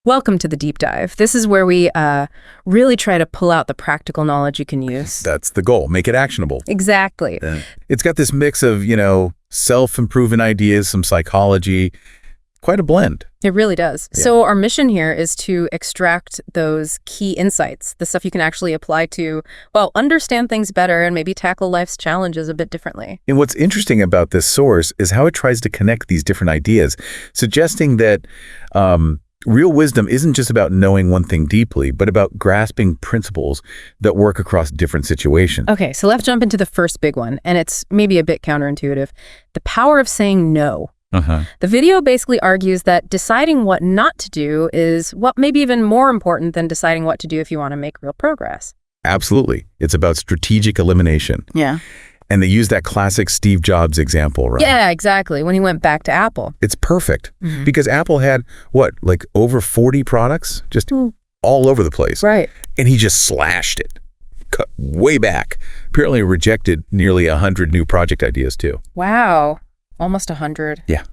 Welcome to the Deep Dive. This is where we really try to pull out the practical knowledge you can use. That's the goal. Make it actionable. Exactly. It's got this mix of, self-improvement ideas, some psychology, quite a blend. It really does. Yeah. So our mission here is to extract those key insights, the stuff you can actually apply to, understand things better and maybe tackle life's challenges a bit differently. And what's interesting about this source is how it tries to connect these different ideas, suggesting that real wisdom isn't just about knowing one thing deeply, but about grasping principles that work across different situations. Okay, so let's jump into the first big one, and it's maybe a bit counterintuitive. The power of saying no. The video basically argues that deciding what not to do is maybe even more important than deciding what to do if you want to make real progress. Absolutely. It's about strategic elimination. Yeah. And they use that classic Steve Jobs example, right? Yeah, exactly. When he went back to Apple. It's perfect because Apple had, over 40 products just all over the place. Right. And he just slashed it, cut way back. Apparently rejected nearly 100 new project ideas too. Wow. Almost 100. Yeah.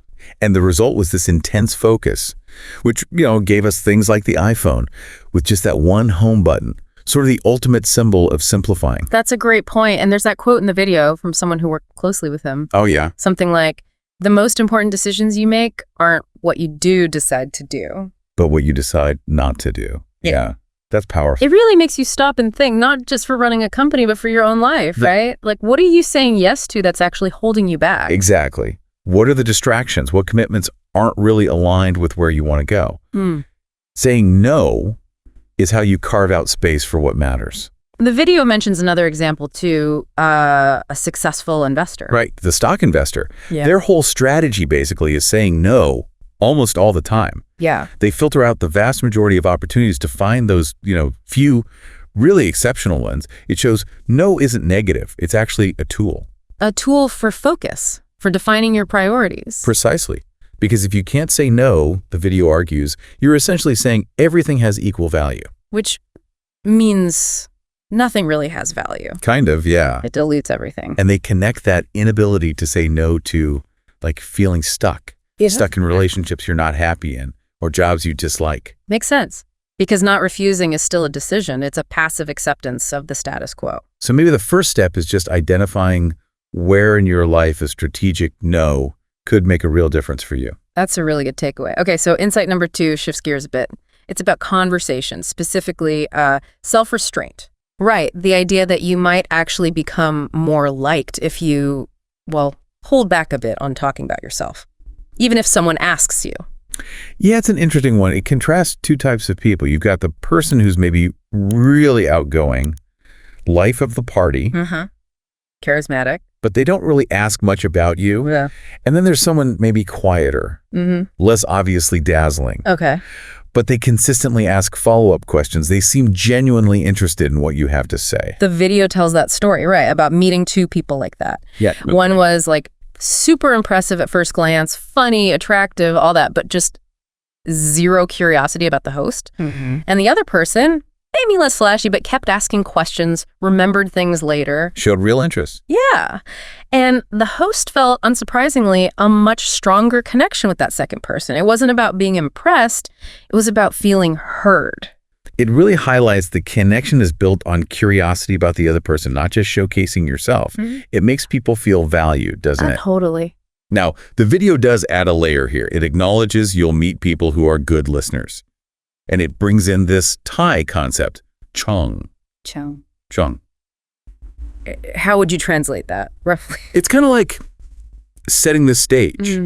And the result was this intense focus, which, gave us things like the iPhone with just that one home button. Sort of the ultimate symbol of simplifying. That's a great point. And there's that quote in the video from someone who worked closely with him. Oh, yeah. Something like, the most important decisions you make aren't what you do decide to do, but what you decide not to do. Yeah. That's powerful. It really makes you stop and think, not just for running a company, but for your own life, right? Like, what are you saying yes to that's actually holding you back? Exactly. What are the distractions? What commitments aren't really aligned with where you want to go? Saying no is how you carve out space for what matters. The video mentions another example too, a successful investor. Right, the stock investor. Yeah. Their whole strategy basically is saying no almost all the time. Yeah. They filter out the vast majority of opportunities to find those, few really exceptional ones. It shows no isn't negative. It's actually a tool. A tool for focus, for defining your priorities. Precisely. Because if you can't say no, the video argues, you're essentially saying everything has equal value. Which means nothing really has value. Kind of, yeah. It dilutes everything. And they connect that inability to say no to, feeling stuck. Yeah. Stuck in relationships you're not happy in, or jobs you dislike. Makes sense. Because not refusing is still a decision. It's a passive acceptance of the status quo. So maybe the first step is just identifying where in your life a strategic no could make a real difference for you. That's a really good takeaway. Okay, so insight number 2 shifts gears a bit. It's about conversation, specifically self-restraint. Right, the idea that you might actually become more liked if you, hold back a bit on talking about yourself, even if someone asks you. Yeah, it's an interesting one. It contrasts two types of people. You've got the person who's maybe really outgoing, life of the party. Charismatic. But they don't really ask much about you. Yeah. And then there's someone maybe quieter, less obviously dazzling. Okay. But they consistently ask follow-up questions. They seem genuinely interested in what you have to say. The video tells that story, right, about meeting 2 people like that. Yeah. One was super impressive at first glance, funny, attractive, all that, but just zero curiosity about the host. And the other person, maybe less flashy, but kept asking questions, remembered things later. Showed real interest. Yeah. And the host felt, unsurprisingly, a much stronger connection with that second person. It wasn't about being impressed. It was about feeling heard. It really highlights the connection is built on curiosity about the other person, not just showcasing yourself. It makes people feel valued, doesn't it? Totally. Now, the video does add a layer here. It acknowledges you'll meet people who are good listeners. And it brings in this Thai concept, chong. Chong. How would you translate that, roughly? It's kind of like setting the stage,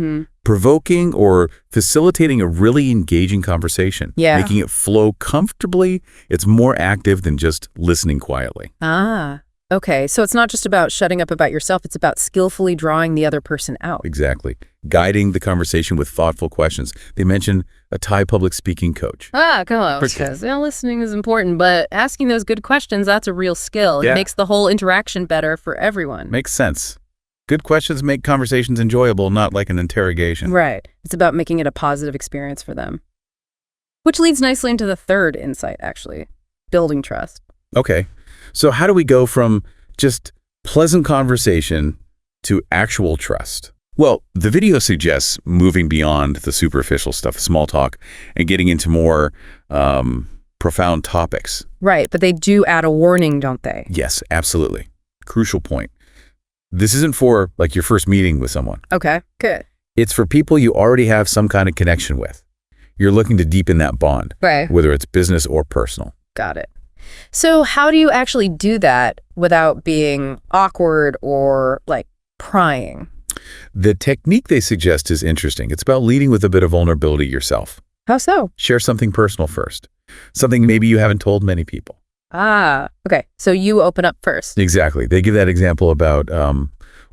provoking or facilitating a really engaging conversation, making it flow comfortably. It's more active than just listening quietly. Okay. So it's not just about shutting up about yourself. It's about skillfully drawing the other person out. Exactly. Guiding the conversation with thoughtful questions. They mentioned a Thai public speaking coach. Come on. Because listening is important, but asking those good questions, that's a real skill. It makes the whole interaction better for everyone. Makes sense. Good questions make conversations enjoyable, not like an interrogation. Right. It's about making it a positive experience for them. Which leads nicely into the third insight, actually, building trust. Okay. So how do we go from just pleasant conversation to actual trust? Well, the video suggests moving beyond the superficial stuff, small talk, and getting into more profound topics. Right, but they do add a warning, don't they? Yes, absolutely. Crucial point. This isn't for, like, your first meeting with someone. Okay, good. It's for people you already have some kind of connection with. You're looking to deepen that bond, Right. whether it's business or personal. Got it. So how do you actually do that without being awkward or, like, prying? The technique they suggest is interesting. It's about leading with a bit of vulnerability yourself. How so? Share something personal first, something maybe you haven't told many people. Ah, okay. So you open up first. Exactly. They give that example about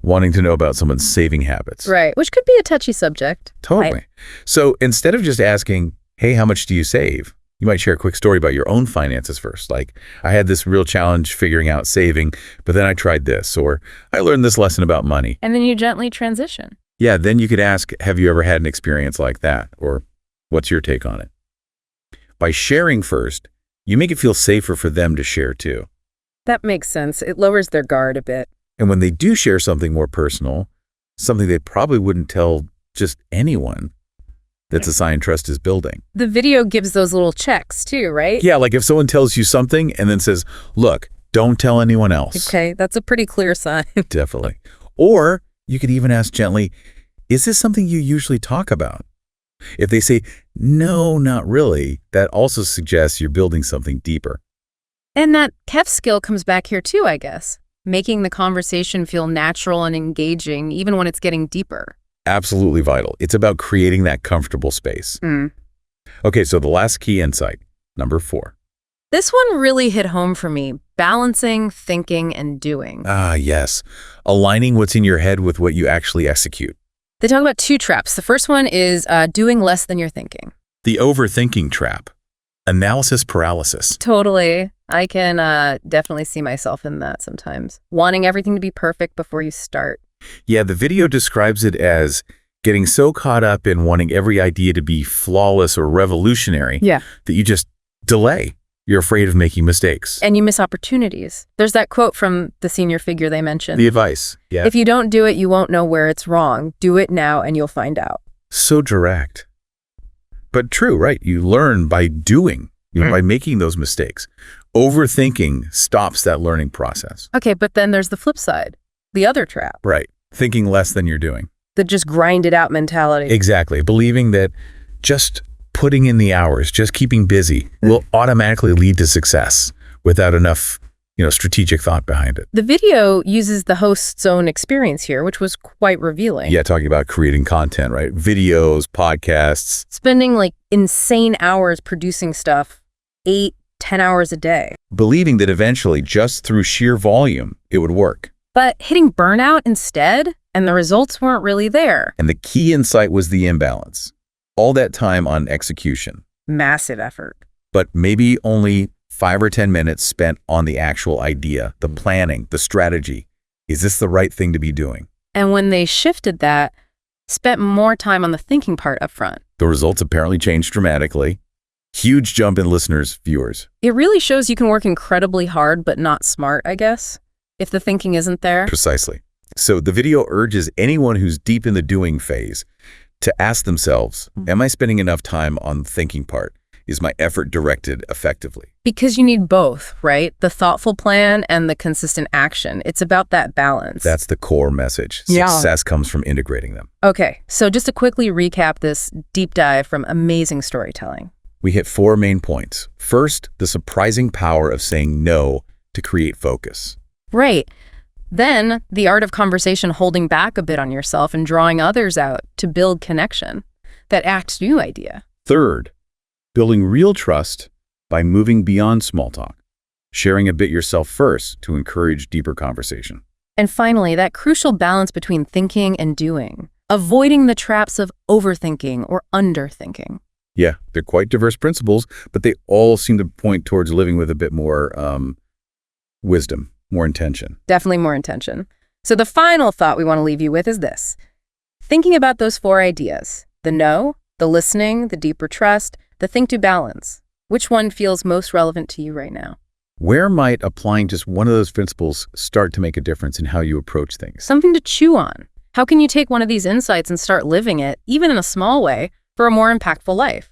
wanting to know about someone's saving habits. Right, which could be a touchy subject. Totally. So instead of just asking, hey, how much do you save? You might share a quick story about your own finances first. Like, I had this real challenge figuring out saving, but then I tried this, or I learned this lesson about money. And then you gently transition. Yeah, then you could ask, have you ever had an experience like that? Or what's your take on it? By sharing first, you make it feel safer for them to share too. That makes sense. It lowers their guard a bit. And when they do share something more personal, something they probably wouldn't tell just anyone, that's a sign trust is building. The video gives those little checks too, right? Yeah, like if someone tells you something and then says, look, don't tell anyone else. Okay, that's a pretty clear sign. Definitely. Or you could even ask gently, is this something you usually talk about? If they say, no, not really, that also suggests you're building something deeper. And that KEF skill comes back here too, I guess. Making the conversation feel natural and engaging, even when it's getting deeper. Absolutely vital. It's about creating that comfortable space. Okay, so the last key insight, number 4. This one really hit home for me. Balancing, thinking, and doing. Ah, yes. Aligning what's in your head with what you actually execute. They talk about 2 traps. The first one is doing less than you're thinking. The overthinking trap. Analysis paralysis. Totally. I can definitely see myself in that sometimes. Wanting everything to be perfect before you start. Yeah, the video describes it as getting so caught up in wanting every idea to be flawless or revolutionary Yeah. that you just delay. You're afraid of making mistakes. And you miss opportunities. There's that quote from the senior figure they mentioned. The advice, yeah. If you don't do it, you won't know where it's wrong. Do it now and you'll find out. So direct. But true, right? You learn by doing, by making those mistakes. Overthinking stops that learning process. Okay, but then there's the flip side. The other trap. Right. Thinking less than you're doing. The just grind it out mentality. Exactly. Believing that just putting in the hours, just keeping busy will automatically lead to success without enough, strategic thought behind it. The video uses the host's own experience here, which was quite revealing. Yeah, talking about creating content, right? Videos, podcasts. Spending like insane hours producing stuff, 8, 10 hours a day. Believing that eventually, just through sheer volume, it would work. But hitting burnout instead, and the results weren't really there. And the key insight was the imbalance. All that time on execution. Massive effort. But maybe only 5 or 10 minutes spent on the actual idea, the planning, the strategy. Is this the right thing to be doing? And when they shifted that, spent more time on the thinking part up front. The results apparently changed dramatically. Huge jump in listeners, viewers. It really shows you can work incredibly hard, but not smart, I guess, if the thinking isn't there. Precisely. So the video urges anyone who's deep in the doing phase to ask themselves, am I spending enough time on the thinking part? Is my effort directed effectively? Because you need both, right? The thoughtful plan and the consistent action. It's about that balance. That's the core message. Yeah. Success comes from integrating them. Okay, so just to quickly recap this deep dive from amazing storytelling. We hit 4 main points. First, the surprising power of saying no to create focus. Right. Then, the art of conversation, holding back a bit on yourself and drawing others out to build connection. That act new idea. Third, building real trust by moving beyond small talk, sharing a bit yourself first to encourage deeper conversation. And finally, that crucial balance between thinking and doing, avoiding the traps of overthinking or underthinking. Yeah, they're quite diverse principles, but they all seem to point towards living with a bit more wisdom, more intention. Definitely more intention. So the final thought we want to leave you with is this. Thinking about those 4 ideas, the know, the listening, the deeper trust, the think to balance, which one feels most relevant to you right now? Where might applying just one of those principles start to make a difference in how you approach things? Something to chew on. How can you take one of these insights and start living it, even in a small way, for a more impactful life?